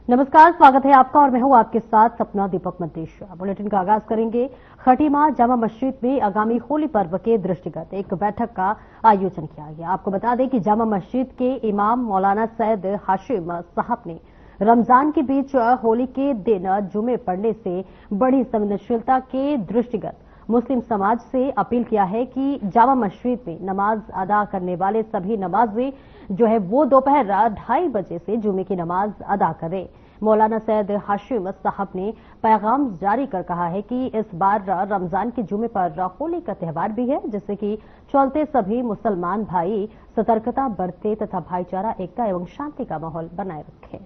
नमस्कार, स्वागत है आपका और मैं हूं आपके साथ सपना दीपक मंतेश्वर। बुलेटिन का आगाज करेंगे। खटीमा जामा मस्जिद में आगामी होली पर्व के दृष्टिगत एक बैठक का आयोजन किया गया। आपको बता दें कि जामा मस्जिद के इमाम मौलाना सैयद हाशिम साहब ने रमजान के बीच होली के दिन जुमे पढ़ने से बड़ी संवेदनशीलता के दृष्टिगत मुस्लिम समाज से अपील किया है कि जामा मस्जिद में नमाज अदा करने वाले सभी नमाजी वो दोपहर 2:30 बजे से जुमे की नमाज अदा करें। मौलाना सैयद हाशिम साहब ने पैगाम जारी कर कहा है कि इस बार रमजान के जुमे पर होली का त्यौहार भी है, जिससे कि चलते सभी मुसलमान भाई सतर्कता बरते तथा भाईचारा, एकता एवं शांति का माहौल बनाए रखें।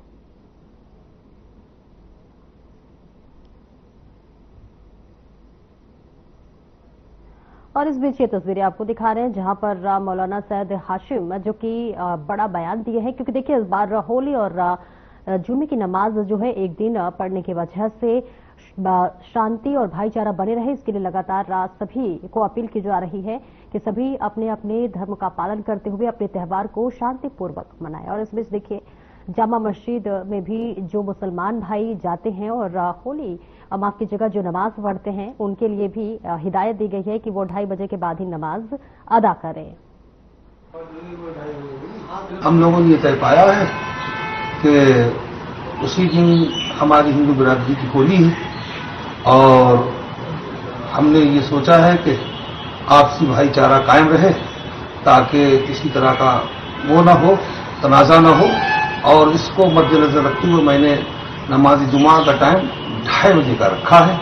और इस बीच ये तस्वीरें आपको दिखा रहे हैं जहां पर मौलाना सैयद हाशिम जो कि बड़ा बयान दिए हैं, क्योंकि देखिए इस बार होली और जुमे की नमाज एक दिन पढ़ने की वजह से शांति और भाईचारा बने रहे, इसके लिए लगातार सभी को अपील की जा रही है कि सभी अपने अपने धर्म का पालन करते हुए अपने त्यौहार को शांतिपूर्वक मनाएं। और इस बीच देखिए जामा मस्जिद में भी जो मुसलमान भाई जाते हैं और होली माफ की जगह जो नमाज पढ़ते हैं, उनके लिए भी हिदायत दी गई है कि वो 2:30 बजे के बाद ही नमाज अदा करें। हम लोगों ने तय पाया है कि उसी दिन हमारी हिंदू बिरादरी की होली है और हमने ये सोचा है कि आपसी भाईचारा कायम रहे ताकि किसी तरह का वो ना हो, तनाजा ना हो। और इसको मद्देनजर रखते हुए मैंने नमाज जुमा का टाइम 2:30 बजे का रखा है,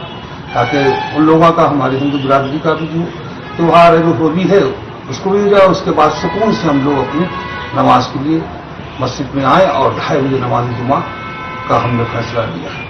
ताकि उन लोगों का, हमारे हिंदू बिरादरी का भी जो त्योहार है, जो होली है, उसको भी जाए। उसके बाद सुकून से हम लोग अपनी नमाज के लिए मस्जिद में आए और 2:30 बजे नमाज जुमा का हमने फैसला लिया है।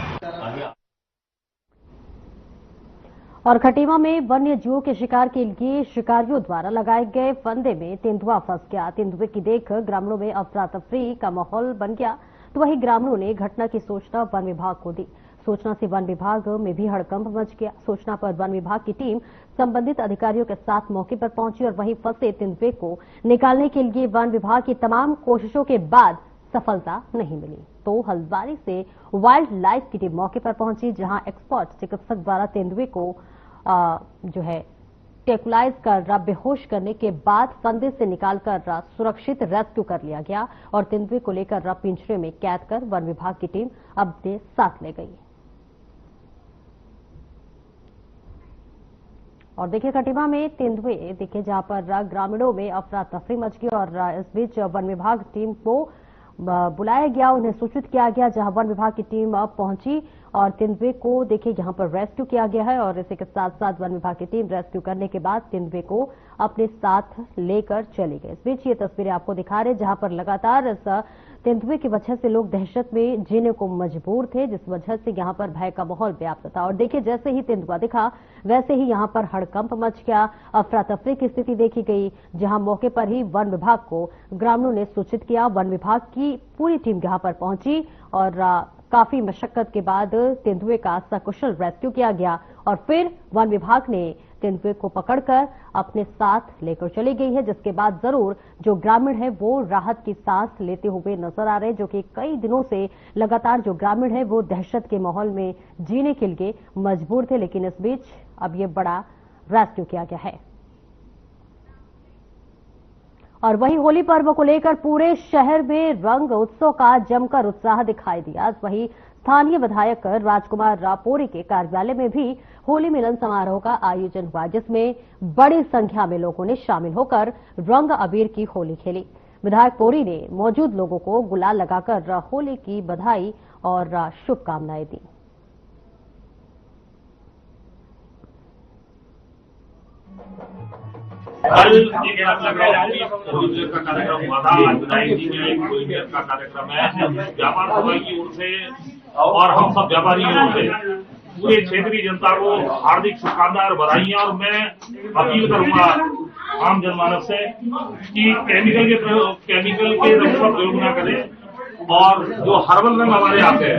और खटीमा में वन्य जीवों के शिकार के लिए शिकारियों द्वारा लगाए गए फंदे में तेंदुआ फंस गया। तेंदुए की देख ग्रामीणों में अफरा तफरी का माहौल बन गया, तो वहीं ग्रामीणों ने घटना की सूचना वन विभाग को दी। सूचना से वन विभाग में भी हड़कंप मच गया। सूचना पर वन विभाग की टीम संबंधित अधिकारियों के साथ मौके पर पहुंची और वहीं फंसे तेंदुए को निकालने के लिए वन विभाग की तमाम कोशिशों के बाद सफलता नहीं मिली, तो हल्द्वानी से वाइल्ड लाइफ की टीम मौके पर पहुंची, जहां एक्सपर्ट चिकित्सक द्वारा तेंदुए को टेकुलाइज कर बेहोश करने के बाद फंदे से निकालकर सुरक्षित रेस्क्यू कर लिया गया और तेंदुए को लेकर पिंजरे में कैद कर वन विभाग की टीम अपने साथ ले गई। और देखिए खटीमा में तेंदुए देखिए जहां पर ग्रामीणों में अफरा तफरी मच गई और इस बीच वन विभाग टीम को बुलाया गया, उन्हें सूचित किया गया, जहां वन विभाग की टीम पहुंची और तेंदुए को देखिए यहां पर रेस्क्यू किया गया है। और इसी के साथ साथ वन विभाग की टीम रेस्क्यू करने के बाद तेंदुए को अपने साथ लेकर चली गई। इस बीच ये तस्वीरें आपको दिखा रहे हैं जहां पर लगातार इस तेंदुए की वजह से लोग दहशत में जीने को मजबूर थे, जिस वजह से यहां पर भय का माहौल व्याप्त था। और देखिए जैसे ही तेंदुआ दिखा वैसे ही यहां पर हड़कंप मच गया, अफरा तफरी की स्थिति देखी गई, जहां मौके पर ही वन विभाग को ग्रामीणों ने सूचित किया। वन विभाग की पूरी टीम यहां पर पहुंची और काफी मशक्कत के बाद तेंदुए का सकुशल रेस्क्यू किया गया और फिर वन विभाग ने तेंदुए को पकड़कर अपने साथ लेकर चली गई है, जिसके बाद जरूर जो ग्रामीण है वो राहत की सांस लेते हुए नजर आ रहे हैं, जो कि कई दिनों से लगातार जो ग्रामीण है वो दहशत के माहौल में जीने के लिए मजबूर थे, लेकिन इस बीच अब ये बड़ा रेस्क्यू किया गया है। और वहीं होली पर्व को लेकर पूरे शहर में रंग उत्सव का जमकर उत्साह दिखाई दिया। वहीं स्थानीय विधायक राजकुमार रापोरी के कार्यालय में भी होली मिलन समारोह का आयोजन हुआ, जिसमें बड़ी संख्या में लोगों ने शामिल होकर रंग अबीर की होली खेली। विधायक पोरी ने मौजूद लोगों को गुलाल लगाकर होली की बधाई और शुभकामनाएं दी। कल एक होली का कार्यक्रम हुआ था, आज विधायक जी में एक होली का कार्यक्रम है व्यापार सभा की ओर से और हम सब व्यापारियों की ओर से पूरे क्षेत्रीय जनता को हार्दिक शुभकामनाएं और बधाइयां। और मैं अपील करूंगा आम जनमानस से कि केमिकल के रंग का प्रयोग न करें और जो हर्बल रंग हमारे आते हैं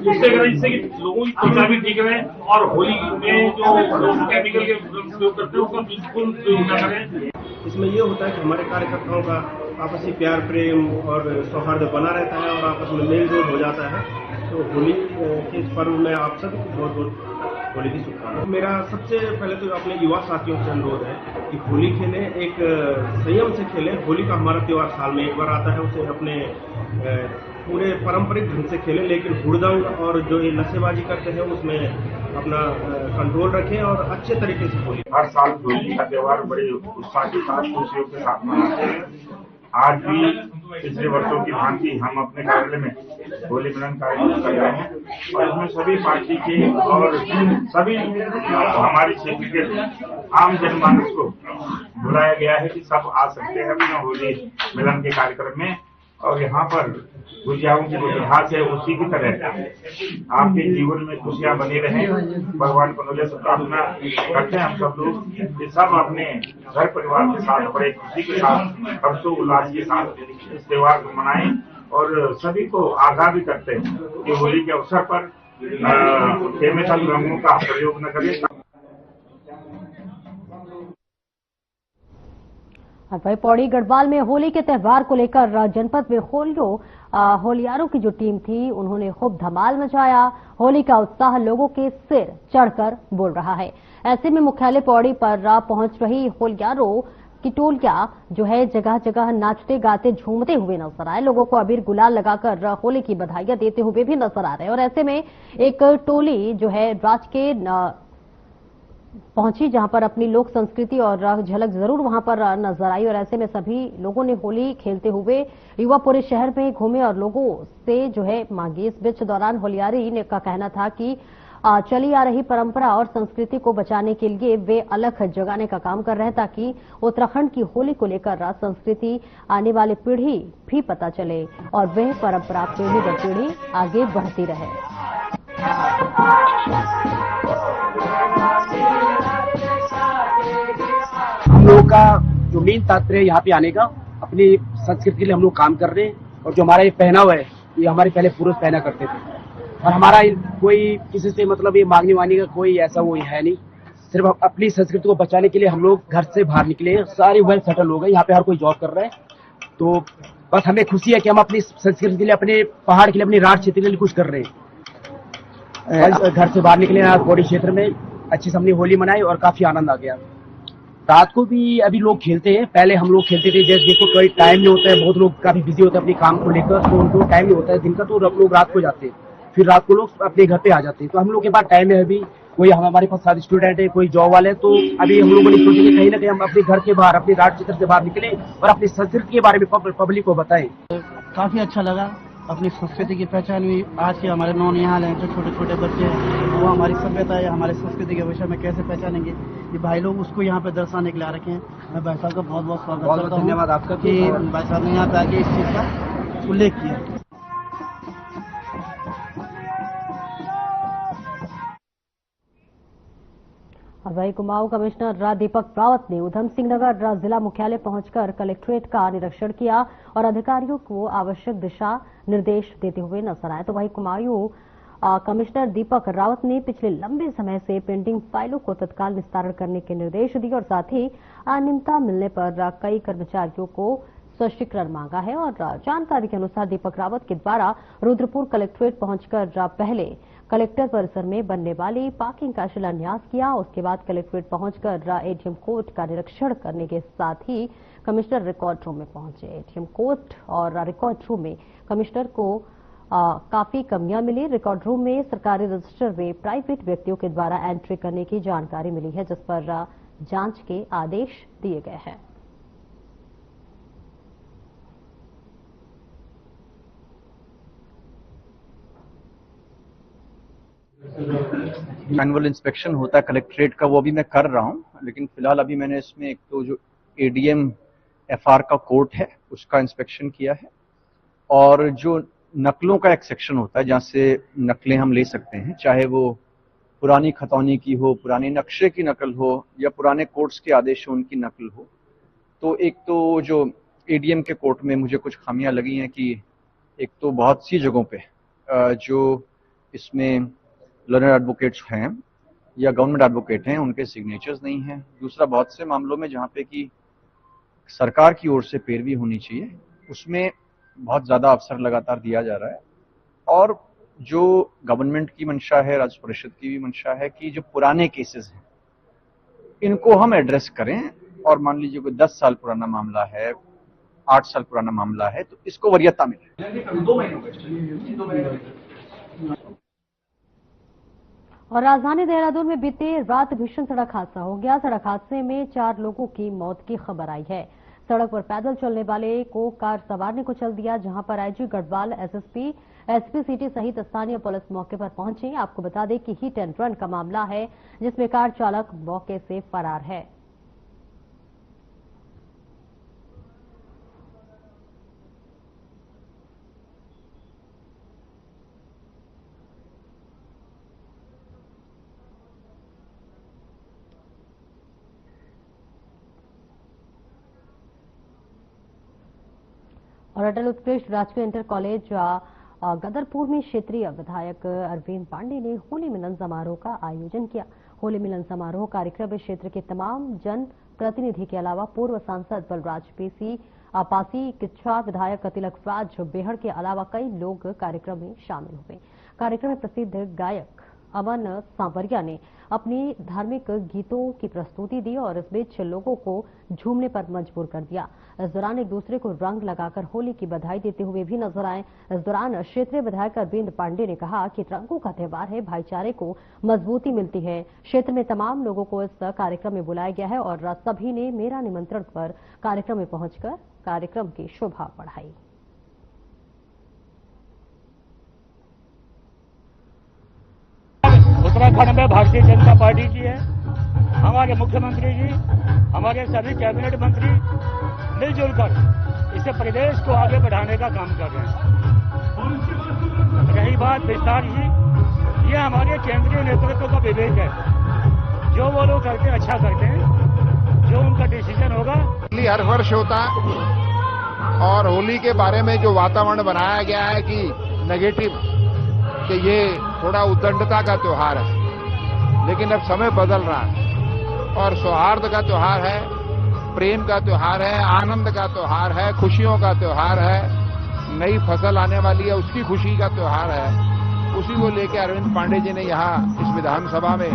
उससे करें, जिससे कि लोगों की त्वचा भी ठीक रहे और होली में जो लोग केमिकल के प्रयोग करते हैं उसका बिल्कुल प्रयोग न करें। इसमें ये होता है कि हमारे कार्यकर्ताओं का आपसी प्यार प्रेम और सौहार्द बना रहता है और आपस में मेल जोल हो जाता है। तो होली के इस पर्व में आप सभी को बहुत बहुत होली की शुभकामनाएं। मेरा सबसे पहले तो अपने युवा साथियों से अनुरोध है कि होली खेलें, एक संयम से खेलें। होली का हमारा त्योहार साल में एक बार आता है, उसे अपने पूरे पारंपरिक ढंग से खेलें, लेकिन हुड़दंग और जो ये नशेबाजी करते हैं उसमें अपना कंट्रोल रखें और अच्छे तरीके से होली। हर साल होली का त्योहार बड़े उत्साह के साथ खुशियों के साथ मनाते हैं। आज भी पिछले वर्षों की भांति हम अपने कार्यालय में होली मिलन कार्यक्रम कर रहे हैं और इसमें सभी पार्टी के और सभी हमारे क्षेत्र के आम जनमानस को बुलाया गया है कि सब आ सकते हैं अपना होली मिलन के कार्यक्रम में। और यहाँ पर गुजियाओं की जो मिठास है उसी की तरह आपके जीवन में खुशियां बनी रहें, भगवान कनौले से प्रार्थना करते हैं हम सब लोग कि सब अपने घर परिवार के साथ बड़े खुशी के साथ हर्षोल्लास के साथ इस त्योहार को मनाएं। और सभी को आगाह भी करते हैं कि होली के अवसर पर केमिकल रंगों का प्रयोग न करें। वहीं पौड़ी गढ़वाल में होली के त्यौहार को लेकर जनपद में होलियारों की जो टीम थी उन्होंने खूब धमाल मचाया। होली का उत्साह लोगों के सिर चढ़कर बोल रहा है। ऐसे में मुख्यालय पौड़ी पर पहुंच रही होलियारों की टोलियां जो है जगह जगह नाचते गाते झूमते हुए नजर आए। लोगों को अबीर गुलाल लगाकर होली की बधाइयां देते हुए भी नजर आ रहे हैं। और ऐसे में एक टोली जो है राज के पहुंची जहां पर अपनी लोक संस्कृति और झलक जरूर वहां पर नजर आई। और ऐसे में सभी लोगों ने होली खेलते हुए युवा पूरे शहर में घूमे और लोगों से जो है मांगी। इस बीच दौरान होलियारी ने का कहना था कि चली आ रही परंपरा और संस्कृति को बचाने के लिए वे अलख जगाने का काम कर रहे हैं ताकि उत्तराखंड की होली को लेकर संस्कृति आने वाली पीढ़ी भी पता चले और वह परंपरा पीढ़ी दर पीढ़ी आगे बढ़ती रहे। हम लोग का जो मेन तात्पर्य यहाँ पे आने का अपनी संस्कृति के लिए हम लोग काम कर रहे हैं। और जो हमारा ये पहनावा है ये हमारे पहले पूर्वज पहना करते थे और हमारा कोई किसी से मतलब ये मांगने वाने का कोई ऐसा वो है नहीं। सिर्फ अपनी संस्कृति को बचाने के लिए हम लोग घर से बाहर निकले, सारे वेल सेटल हो गए। यहाँ पे हर कोई जॉब कर रहा है तो बस हमें खुशी है कि हम अपनी संस्कृति के लिए, अपने पहाड़ के लिए, अपने राज क्षेत्र के लिए कुछ कर रहे हैं। घर से बाहर निकले आज पौड़ी क्षेत्र में अच्छी से हमने होली मनाई और काफी आनंद आ गया। रात को भी अभी लोग खेलते हैं, पहले हम लोग खेलते थे जैसे देखो कोई टाइम नहीं होता है, बहुत लोग काफी बिजी होते हैं अपने काम को लेकर तो उनको टाइम नहीं होता है दिन का, तो लोग रात को जाते हैं, फिर रात को लोग अपने घर पे आ जाते हैं। तो हम लोग के पास टाइम है अभी, कोई हमारे पास सारे स्टूडेंट है, कोई जॉब वाले हैं, तो अभी हम लोगों ने सोचा कि कहीं ना कहीं हम अपने घर के बाहर, अपने राज क्षेत्र से बाहर निकले और अपनी संस्कृति के बारे में पब्लिक को बताएं। काफी अच्छा लगा, अपनी संस्कृति की पहचान हुई। आज के हमारे नौनिहाल हैं जो छोटे छोटे बच्चे हैं वो हमारी सभ्यता या हमारे संस्कृति के विषय में कैसे पहचानेंगे, ये भाई लोग उसको यहाँ पे दर्शाने के लिए आ रखे हैं। मैं भाई साहब का बहुत बहुत स्वागत करता हूँ। धन्यवाद आपका कि भाई साहब ने यहाँ पे आके इस चीज का उल्लेख किया। वहीं कुमाऊं कमिश्नर दीपक रावत ने उधम सिंह नगर जिला मुख्यालय पहुंचकर कलेक्ट्रेट का निरीक्षण किया और अधिकारियों को आवश्यक दिशा निर्देश देते हुए नजर आए। तो वहीं कुमाऊं कमिश्नर दीपक रावत ने पिछले लंबे समय से पेंडिंग फाइलों को तत्काल निस्तारण करने के निर्देश दिए और साथ ही अनियमितता मिलने पर कई कर्मचारियों को स्पष्टीकरण मांगा है। और जानकारी के अनुसार दीपक रावत के द्वारा रुद्रपुर कलेक्ट्रेट पहुंचकर पहले कलेक्टर परिसर में बनने वाली पार्किंग का शिलान्यास किया। उसके बाद कलेक्ट्रेट पहुंचकर एटीएम कोर्ट का निरीक्षण करने के साथ ही कमिश्नर रिकॉर्ड रूम में पहुंचे। एटीएम कोर्ट और रिकॉर्ड रूम में कमिश्नर को काफी कमियां मिली। रिकॉर्ड रूम में सरकारी रजिस्टर में प्राइवेट व्यक्तियों के द्वारा एंट्री करने की जानकारी मिली है, जिस पर जांच के आदेश दिए गए हैं। एनुअल इंस्पेक्शन होता है कलेक्ट्रेट का, वो अभी मैं कर रहा हूँ, लेकिन फिलहाल अभी मैंने इसमें एक तो जो एडीएम एफआर का कोर्ट है उसका इंस्पेक्शन किया है और जो नकलों का एक सेक्शन होता है जहाँ से नकलें हम ले सकते हैं, चाहे वो पुरानी खतौनी की हो, पुराने नक्शे की नकल हो या पुराने कोर्ट्स के आदेश उनकी नकल हो। तो एक तो जो एडीएम के कोर्ट में मुझे कुछ खामियां लगी हैं कि एक तो बहुत सी जगहों पे जो इसमें लर्नर एडवोकेट्स हैं या गवर्नमेंट एडवोकेट हैं उनके सिग्नेचर्स नहीं हैं। दूसरा, बहुत से मामलों में जहाँ पे कि सरकार की ओर से पैरवी होनी चाहिए उसमें बहुत ज़्यादा अवसर लगातार दिया जा रहा है। और जो गवर्नमेंट की मंशा है, राज्य परिषद की भी मंशा है कि जो पुराने केसेस हैं इनको हम एड्रेस करें। और मान लीजिए कोई 10 साल पुराना मामला है, 8 साल पुराना मामला है, तो इसको वरीयता मिले। और राजधानी देहरादून में बीते रात भीषण सड़क हादसा हो गया। सड़क हादसे में 4 लोगों की मौत की खबर आई है। सड़क पर पैदल चलने वाले को कार सवार ने कुचल दिया, जहां पर IG Garhwal, SSP, SP city सहित स्थानीय पुलिस मौके पर पहुंची। आपको बता दें कि हिट एंड रन का मामला है, जिसमें कार चालक मौके से फरार है। और अटल उत्कृष्ट राजकीय इंटर कॉलेज गदरपुर में क्षेत्रीय विधायक अरविंद पांडे ने होली मिलन समारोह का आयोजन किया। होली मिलन समारोह कार्यक्रम में क्षेत्र के तमाम जन प्रतिनिधि के अलावा पूर्व सांसद बलराज पासी, किच्छा विधायक तिलक राज बेहड़ के अलावा कई लोग कार्यक्रम में शामिल हुए। कार्यक्रम में प्रसिद्ध गायक अमन सांवरिया ने अपनी धार्मिक गीतों की प्रस्तुति दी और इस बीच लोगों को झूमने पर मजबूर कर दिया। इस दौरान एक दूसरे को रंग लगाकर होली की बधाई देते हुए भी नजर आए। इस दौरान क्षेत्रीय विधायक अरविंद पांडे ने कहा कि रंगों का त्यौहार है, भाईचारे को मजबूती मिलती है। क्षेत्र में तमाम लोगों को इस कार्यक्रम में बुलाया गया है और सभी ने मेरा निमंत्रण पर कार्यक्रम में पहुंचकर कार्यक्रम की शोभा बढ़ाई। उत्तराखंड में भारतीय जनता पार्टी की है। हमारे मुख्यमंत्री जी, हमारे सभी कैबिनेट मंत्री मिलजुल कर इसे प्रदेश को आगे बढ़ाने का काम कर रहे हैं। रही बात विस्तार की, ये हमारे केंद्रीय नेतृत्व का विवेक है। जो वो लोग करते अच्छा करते हैं, जो उनका डिसीजन होगा। होली हर वर्ष होता और होली के बारे में जो वातावरण बनाया गया है कि नेगेटिव, कि ये थोड़ा उद्दंडता का त्योहार है, लेकिन अब समय बदल रहा है और सौहार्द का त्योहार है, प्रेम का त्योहार है, आनंद का त्योहार है, खुशियों का त्योहार है। नई फसल आने वाली है, उसकी खुशी का त्योहार है। उसी को लेकर अरविंद पांडे जी ने यहाँ इस विधानसभा में।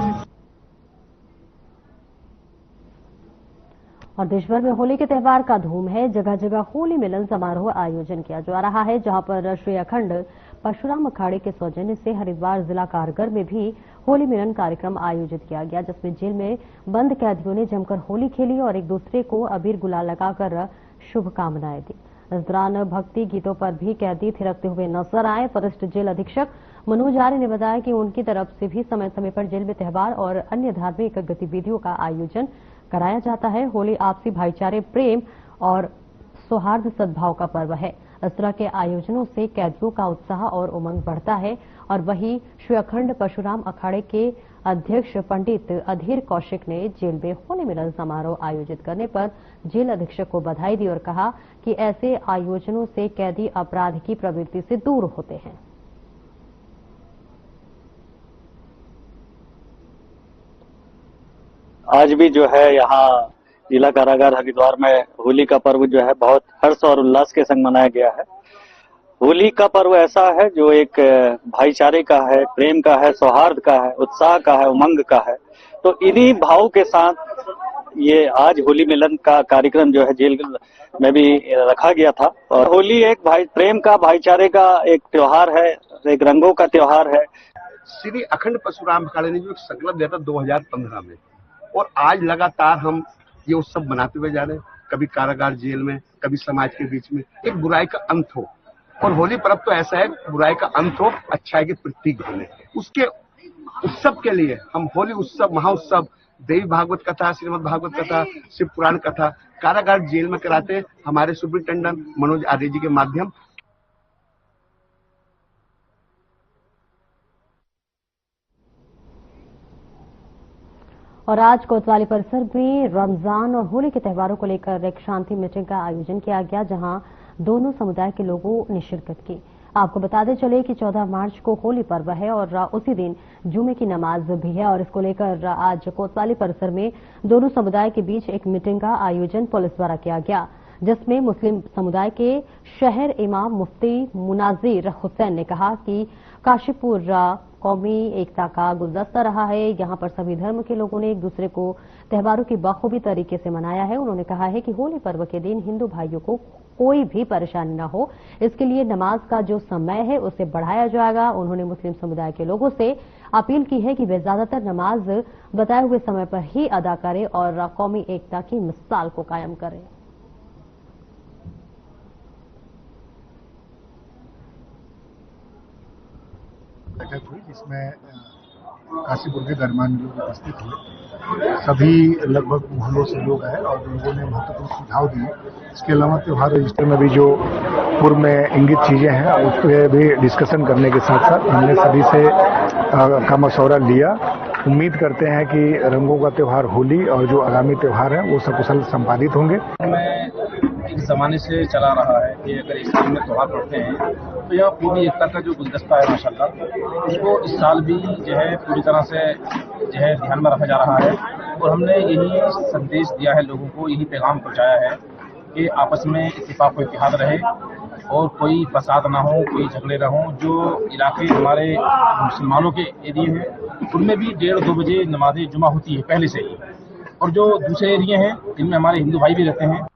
और देश भर में होली के त्यौहार का धूम है। जगह जगह होली मिलन समारोह आयोजन किया जा रहा है, जहां पर श्री अखंड परशुराम अखाड़े के सौजन्य से हरिद्वार जिला कारागार में भी होली मिलन कार्यक्रम आयोजित किया गया, जिसमें जेल में बंद कैदियों ने जमकर होली खेली और एक दूसरे को अबीर गुलाल लगाकर शुभकामनाएं दी। इस दौरान भक्ति गीतों पर भी कैदी थिरकते हुए नजर आए। वरिष्ठ जेल अधीक्षक मनोज आर्य ने बताया कि उनकी तरफ से भी समय समय पर जेल में त्यौहार और अन्य धार्मिक गतिविधियों का आयोजन कराया जाता है। होली आपसी भाईचारे, प्रेम और सौहार्द सद्भाव का पर्व है। इस तरह के आयोजनों से कैदियों का उत्साह और उमंग बढ़ता है। और वहीं श्री अखंड परशुराम अखाड़े के अध्यक्ष पंडित अधीर कौशिक ने जेल में होली मिलन समारोह आयोजित करने पर जेल अधीक्षक को बधाई दी और कहा कि ऐसे आयोजनों से कैदी अपराध की प्रवृत्ति से दूर होते हैं। आज भी जो है यहाँ जिला कारागार हरिद्वार में होली का पर्व जो है बहुत हर्ष और उल्लास के संग मनाया गया है। होली का पर्व ऐसा है जो एक भाईचारे का है, प्रेम का है, सौहार्द का है, उत्साह का है, उमंग का है। तो इन्हीं भाव के साथ ये आज होली मिलन का कार्यक्रम जो है जेल में भी रखा गया था। और होली एक प्रेम का, भाईचारे का एक त्योहार है, एक रंगों का त्योहार है। श्री अखंड परशुराम अखाड़े ने जो एक संकल्प दिया था 2015 में, और आज लगातार हम ये उत्सव मनाते हुए जा रहे हैं। कभी कारागार जेल में, कभी समाज के बीच में एक बुराई का अंत हो। और होली पर्व तो ऐसा है, बुराई का अंत हो, अच्छाई के प्रतीक बने। उसके उत्सव के लिए हम होली उत्सव, महाउत्सव, देवी भागवत कथा, श्रीमद् भागवत कथा, शिव पुराण कथा कारागार जेल में कराते हैं हमारे सुपरिटेंडेंट मनोज आर्य जी के माध्यम। और आज कोतवाली परिसर में रमजान और होली के त्योहारों को लेकर एक शांति मीटिंग का आयोजन किया गया, जहां दोनों समुदाय के लोगों ने शिरकत की। आपको बताते चले कि 14 मार्च को होली पर्व है और उसी दिन जुमे की नमाज भी है। और इसको लेकर आज कोतवाली परिसर में दोनों समुदाय के बीच एक मीटिंग का आयोजन पुलिस द्वारा किया गया। जिसमें मुस्लिम समुदाय के शहर इमाम मुफ्ती मुनाजिर हुसैन ने कहा कि काशीपुर कौमी एकता का गुलदस्ता रहा है। यहां पर सभी धर्म के लोगों ने एक दूसरे को त्योहारों की बखूबी तरीके से मनाया है। उन्होंने कहा है कि होली पर्व के दिन हिंदू भाइयों को कोई भी परेशानी न हो, इसके लिए नमाज का जो समय है उसे बढ़ाया जाएगा। उन्होंने मुस्लिम समुदाय के लोगों से अपील की है कि वे ज्यादातर नमाज बताए हुए समय पर ही अदा करें और कौमी एकता की मिसाल को कायम करें। बैठक हुई जिसमें काशीपुर के गणमान्य लोग उपस्थित हुए। सभी लगभग मोहल्लों से लोग आए और लोगों ने महत्वपूर्ण सुझाव दिए। इसके अलावा त्योहार रजिस्टर में भी जो पूर्व में इंगित चीजें हैं उस पर भी डिस्कशन करने के साथ साथ हमने सभी से का मशवरा लिया। उम्मीद करते हैं कि रंगों का त्योहार होली और जो आगामी त्योहार है वो सकुशल संपादित होंगे। एक जमाने से चला रहा है कि अगर इस साल में त्योहार पड़ते हैं तो यह पूरी एकता का जो गुलदस्ता है माशाल्लाह उसको इस साल भी जो है पूरी तरह से जो है ध्यान में रखा जा रहा है। और हमने यही संदेश दिया है लोगों को, यही पैगाम पहुंचाया है कि आपस में इत्तेफाक व इत्तेहाद रहे और कोई फसाद ना हो, कोई झगड़े ना हो। जो इलाके हमारे मुसलमानों के एरिए हैं उनमें भी 1:30-2 बजे नमाज जुमा होती है पहले से ही, और जो दूसरे एरिए हैं जिनमें हमारे हिंदू भाई भी रहते हैं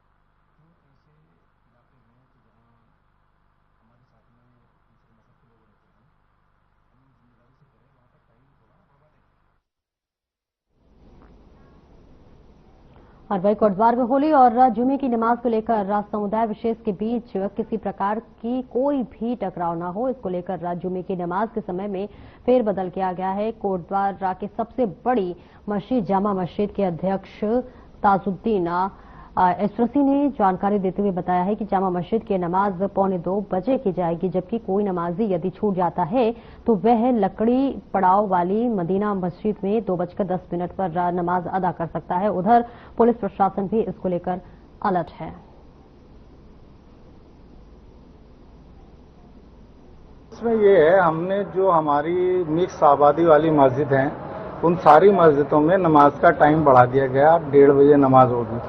और वही कोटद्वार में होली और जुमे की नमाज को लेकर समुदाय विशेष के बीच किसी प्रकार की कोई भी टकराव न हो, इसको लेकर जुमे की नमाज के समय में फेरबदल किया गया है। कोटद्वार की सबसे बड़ी मस्जिद जामा मस्जिद के अध्यक्ष ताजुद्दीन एसरसी ने जानकारी देते हुए बताया है कि जामा मस्जिद की नमाज 1:45 बजे की जाएगी, जबकि कोई नमाजी यदि छूट जाता है तो वह लकड़ी पड़ाव वाली मदीना मस्जिद में 2:10 पर नमाज अदा कर सकता है। उधर पुलिस प्रशासन भी इसको लेकर अलर्ट है। इसमें ये है, हमने जो हमारी मिक्स आबादी वाली मस्जिद हैं उन सारी मस्जिदों में नमाज का टाइम बढ़ा दिया गया। 1:30 बजे नमाज होगी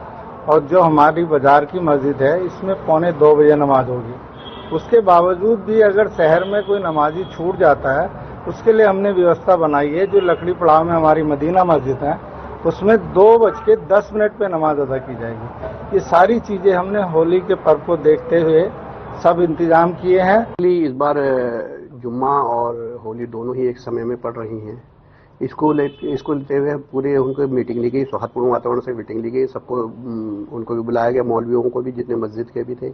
और जो हमारी बाजार की मस्जिद है इसमें 1:45 बजे नमाज होगी। उसके बावजूद भी अगर शहर में कोई नमाजी छूट जाता है उसके लिए हमने व्यवस्था बनाई है। जो लकड़ी पड़ाव में हमारी मदीना मस्जिद है उसमें 2:10 पे नमाज अदा की जाएगी। ये सारी चीजें हमने होली के पर्व को देखते हुए सब इंतजाम किए हैं। इस बार जुम्मा और होली दोनों ही एक समय में पड़ रही हैं। इसको लेते हुए पूरे उनको मीटिंग ली गई, सौहार्दपूर्ण वातावरण से मीटिंग ली गई। सबको उनको भी बुलाया गया, मौलवियों को भी जितने मस्जिद के भी थे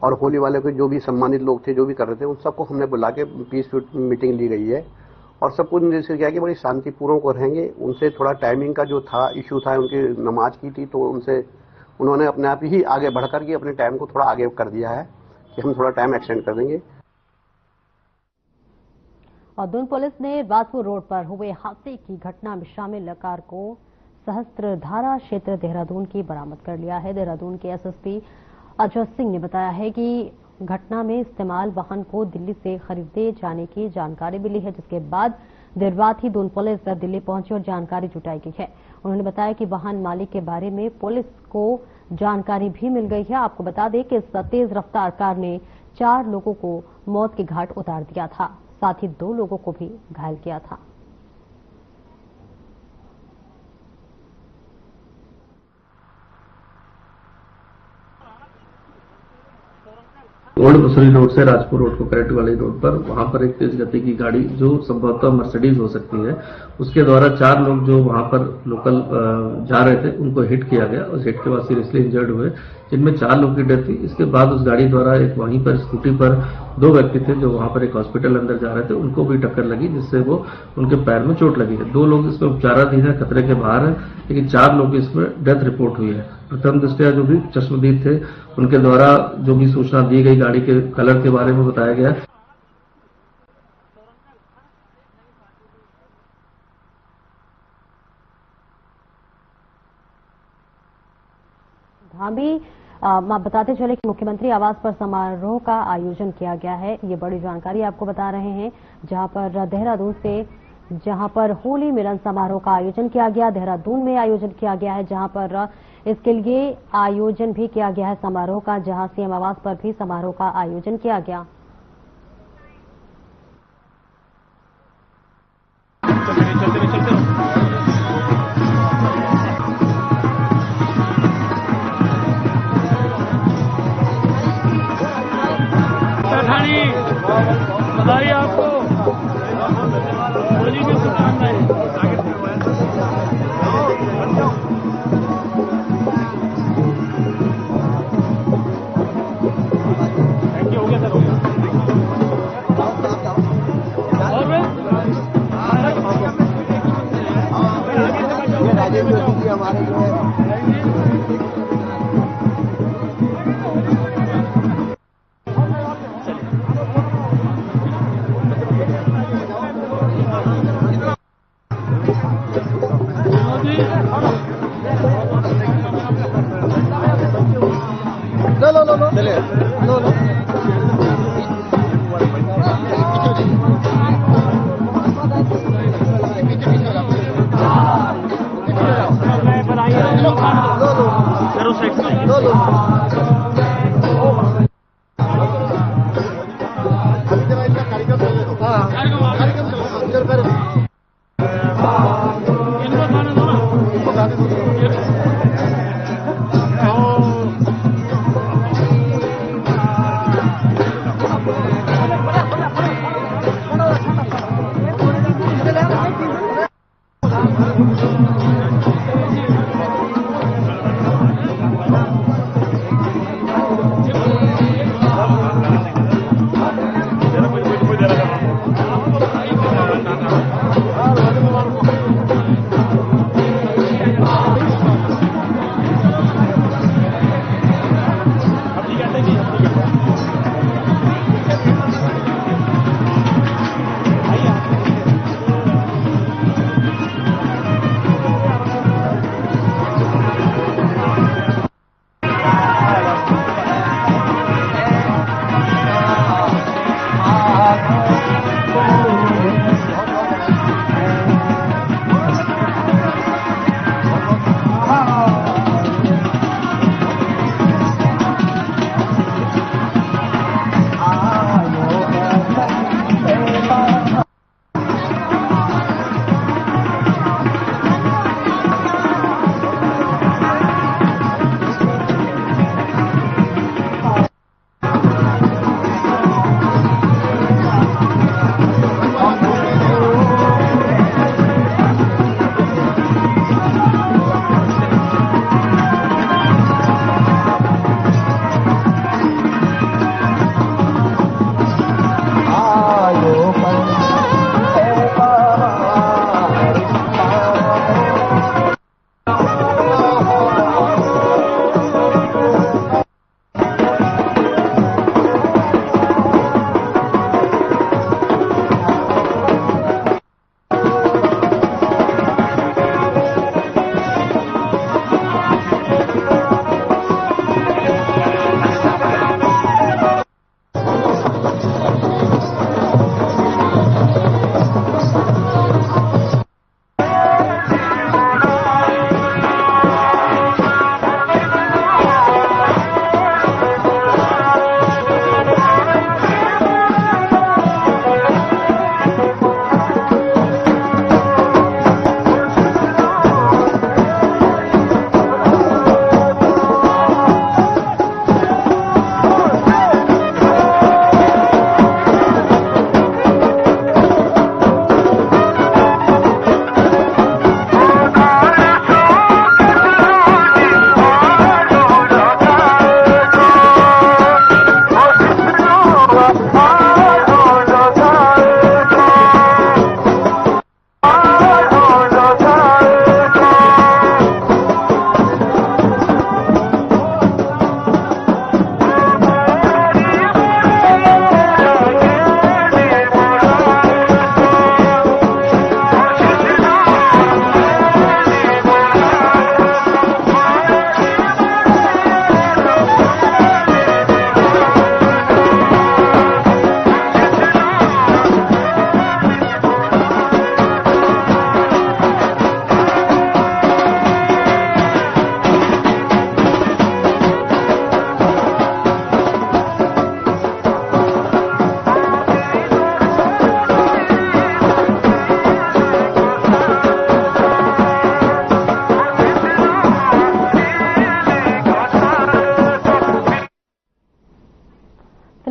और होली वाले को जो भी सम्मानित लोग थे जो भी कर रहे थे उन सबको हमने बुला के पीस मीटिंग ली गई है। और सबको जैसे क्या कि बड़ी शांतिपूर्वक को रहेंगे। उनसे थोड़ा टाइमिंग का जो था इशू था, उनकी नमाज की थी, तो उन्होंने अपने आप ही आगे बढ़कर के अपने टाइम को थोड़ा आगे कर दिया है कि हम थोड़ा टाइम एक्सटेंड कर देंगे। और दून पुलिस ने वासपुर रोड पर हुए हादसे की घटना में शामिल कार को सहस्त्रधारा क्षेत्र देहरादून की बरामद कर लिया है। देहरादून के एसएसपी अजय सिंह ने बताया है कि घटना में इस्तेमाल वाहन को दिल्ली से खरीदे जाने की जानकारी मिली है, जिसके बाद देर रात ही दून पुलिस दिल्ली पहुंची और जानकारी जुटाई गई है। उन्होंने बताया कि वाहन मालिक के बारे में पुलिस को जानकारी भी मिल गई है। आपको बता दें कि इस तेज रफ्तार कार ने 4 लोगों को मौत के घाट उतार दिया था, साथ ही 2 लोगों को भी घायल किया था। ओल्ड बसरी रोड से राजपुर रोड को कनेक्ट वाली रोड पर वहां पर एक तेज गति की गाड़ी जो संभवतः मर्सिडीज हो सकती है, उसके द्वारा 4 लोग जो वहां पर लोकल जा रहे थे उनको हिट किया गया। उस हिट के बाद सीरियसली इंजर्ड हुए, जिनमें 4 लोग की डेथ हुई। इसके बाद उस गाड़ी द्वारा एक वहीं पर स्कूटी पर 2 व्यक्ति थे जो वहां पर एक हॉस्पिटल अंदर जा रहे थे, उनको भी टक्कर लगी जिससे वो उनके पैर में चोट लगी है। 2 लोग इसमें उपचाराधीन है, खतरे के बाहर है, लेकिन 4 लोग इसमें डेथ रिपोर्ट हुई है। प्रथम दृष्टया जो भी चश्मदीद थे उनके द्वारा जो भी सूचना दी गई गाड़ी के कलर के बारे में बताया गया। धामी बताते चले कि मुख्यमंत्री आवास पर समारोह का आयोजन किया गया है। ये बड़ी जानकारी आपको बता रहे हैं, जहां पर देहरादून से जहां पर होली मिलन समारोह का आयोजन किया गया। देहरादून में आयोजन किया गया है, जहां पर इसके लिए आयोजन भी किया गया है समारोह का, जहां सीएम आवास पर भी समारोह का आयोजन किया गया। बधाई आपको, होली की शुभकामनाएं। थैंक यू, हो गया सर, हो गया। और राजेंद्र जी हमारे जो है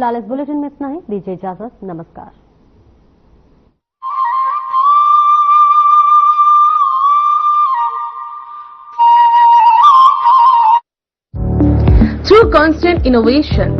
फिलहाल इस बुलेटिन में इतना ही। दीजिए इजाजत। नमस्कार। Through constant innovation,